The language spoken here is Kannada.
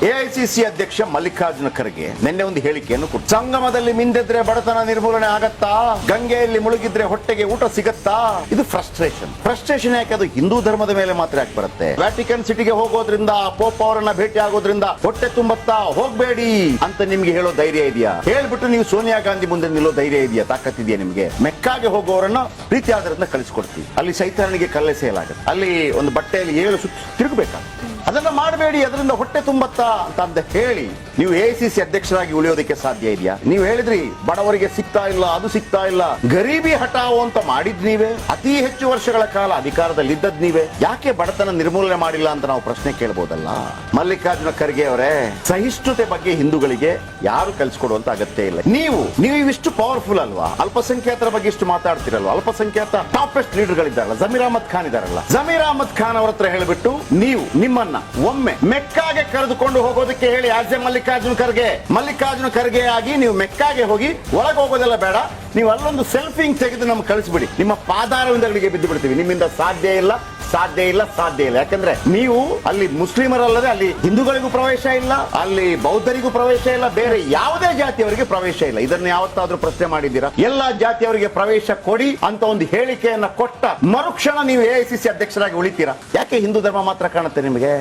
ಎಐಸಿಸಿ ಅಧ್ಯಕ್ಷ ಮಲ್ಲಿಕಾರ್ಜುನ ಖರ್ಗೆ ನಿನ್ನೆ ಒಂದು ಹೇಳಿಕೆಯನ್ನು ಕೊಟ್ಟು ಸಂಗಮದಲ್ಲಿ ಮಿಂದಿದ್ರೆ ಬಡತನ ನಿರ್ಮೂಲನೆ ಆಗತ್ತಾ, ಗಂಗೆಯಲ್ಲಿ ಮುಳುಗಿದ್ರೆ ಹೊಟ್ಟೆಗೆ ಊಟ ಸಿಗತ್ತಾ? ಇದು ಫ್ರಸ್ಟ್ರೇಷನ್ ಯಾಕೆ? ಅದು ಹಿಂದೂ ಧರ್ಮದ ಮೇಲೆ ಮಾತ್ರ ಯಾಕೆ ಬರುತ್ತೆ? ವ್ಯಾಟಿಕನ್ ಸಿಟಿಗೆ ಹೋಗೋದ್ರಿಂದ, ಪೋಪ್ ಅವರನ್ನ ಭೇಟಿ ಆಗೋದ್ರಿಂದ ಹೊಟ್ಟೆ ತುಂಬತ್ತಾ? ಹೋಗ್ಬೇಡಿ ಅಂತ ನಿಮ್ಗೆ ಹೇಳೋ ಧೈರ್ಯ ಇದೆಯಾ? ಹೇಳ್ಬಿಟ್ಟು ನೀವು ಸೋನಿಯಾ ಗಾಂಧಿ ಮುಂದೆ ನಿಲ್ಲೋ ಧೈರ್ಯ ಇದೆಯಾ? ತಾಕತ್ತಿದೆಯಾ ನಿಮ್ಗೆ? ಮೆಕ್ಕಾಗೆ ಹೋಗೋರನ್ನ ಪ್ರೀತಿ ಆಧಾರದಿಂದ ಕಳಿಸ್ಕೊಡ್ತೀವಿ. ಅಲ್ಲಿ ಸೈತಾನಿಗೆ ಕಲ್ಲೆಸೆಯಲಾಗುತ್ತೆ. ಅಲ್ಲಿ ಒಂದು ಬಟ್ಟೆಯಲ್ಲಿ 7 ಸುತ್ತು ತಿರುಗಬೇಕಾಗುತ್ತೆ. ಅದನ್ನ ಮಾಡಬೇಡಿ, ಅದರಿಂದ ಹೊಟ್ಟೆ ತುಂಬತ್ತಾ ಅಂತ ಹೇಳಿ ನೀವು ಎಐಸಿಸಿ ಅಧ್ಯಕ್ಷರಾಗಿ ಉಳಿಯೋದಕ್ಕೆ ಸಾಧ್ಯ ಇದೆಯಾ? ನೀವು ಹೇಳಿದ್ರಿ ಬಡವರಿಗೆ ಸಿಗ್ತಾ ಇಲ್ಲ, ಅದು ಸಿಗ್ತಾ ಇಲ್ಲ, ಗರೀಬಿ ಹಟಾವೋ ಅಂತ ಮಾಡಿದ್ ನೀವೇ, ಅತಿ ಹೆಚ್ಚು ವರ್ಷಗಳ ಕಾಲ ಅಧಿಕಾರದಲ್ಲಿ ಇದ್ದದ್ ನೀವೇ. ಯಾಕೆ ಬಡತನ ನಿರ್ಮೂಲನೆ ಮಾಡಿಲ್ಲ ಅಂತ ನಾವು ಪ್ರಶ್ನೆ ಕೇಳಬಹುದಲ್ಲ? ಮಲ್ಲಿಕಾರ್ಜುನ ಖರ್ಗೆ ಅವರೇ, ಸಹಿಷ್ಣುತೆ ಬಗ್ಗೆ ಹಿಂದೂಗಳಿಗೆ ಯಾರು ಕಲಿಸ್ಕೊಡುವಂತ ಅಗತ್ಯ ಇಲ್ಲ. ನೀವು ಇವಿಷ್ಟು ಪವರ್ಫುಲ್ ಅಲ್ವಾ? ಅಲ್ಪಸಂಖ್ಯಾತರ ಬಗ್ಗೆ ಇಷ್ಟು ಮಾತಾಡ್ತಿರಲ್ವಾ? ಅಲ್ಪಸಂಖ್ಯಾತ ಟಾಪೆಸ್ಟ್ ಲೀಡರ್ ಗಳಿದ್ದಾರಲ್ಲ, ಜಮೀರ್ ಅಹಮದ್ ಖಾನ್ ಇದಾರಲ್ಲ, ಜಮೀರ್ ಅಹಮದ್ ಖಾನ್ ಅವರ ಹತ್ರ ಹೇಳ್ಬಿಟ್ಟು ನೀವು ನಿಮ್ಮನ್ನ ಒಮ್ಮೆ ಮೆಕ್ಕಾಗೆ ಕರೆದುಕೊಂಡು ಹೋಗೋದಕ್ಕೆ ಹೇಳಿ. ಆಸ್ ಎ ಮಲ್ಲಿಕಾರ್ಜುನ ಖರ್ಗೆ ಆಗಿ ನೀವು ಮೆಕ್ಕಾಗೆ ಹೋಗಿ ಒಳಗೆ ಹೋಗೋದೆಲ್ಲ ಬೇಡ, ನೀವು ಅಲ್ಲೊಂದು ಸೆಲ್ಫಿಂಗ್ ತೆಗೆದು ನಮ್ಗೆ ಕಳಿಸ್ಬಿಡಿ. ನಿಮ್ಮ ಪಾದಾರವಿಂದಗಳಿಗೆ ಬಿದ್ದು ಬಿಡ್ತೀವಿ. ನಿಮ್ಮಿಂದ ಸಾಧ್ಯ ಇಲ್ಲ. ಯಾಕಂದ್ರೆ ನೀವು ಅಲ್ಲಿ ಮುಸ್ಲಿಮರಲ್ಲದೆ ಅಲ್ಲಿ ಹಿಂದೂಗಳಿಗೂ ಪ್ರವೇಶ ಇಲ್ಲ, ಅಲ್ಲಿ ಬೌದ್ಧರಿಗೂ ಪ್ರವೇಶ ಇಲ್ಲ, ಬೇರೆ ಯಾವುದೇ ಜಾತಿಯವರಿಗೆ ಪ್ರವೇಶ ಇಲ್ಲ. ಇದನ್ನ ಯಾವತ್ತಾದ್ರೂ ಪ್ರಶ್ನೆ ಮಾಡಿದ್ದೀರಾ? ಎಲ್ಲಾ ಜಾತಿಯವರಿಗೆ ಪ್ರವೇಶ ಕೊಡಿ ಅಂತ ಒಂದು ಹೇಳಿಕೆಯನ್ನ ಕೊಟ್ಟ ಮರುಕ್ಷಣ ನೀವು ಎಐಸಿಸಿ ಅಧ್ಯಕ್ಷರಾಗಿ ಉಳಿತೀರಾ? ಯಾಕೆ ಹಿಂದೂ ಧರ್ಮ ಮಾತ್ರ ಕಾಣುತ್ತೆ ನಿಮಗೆ?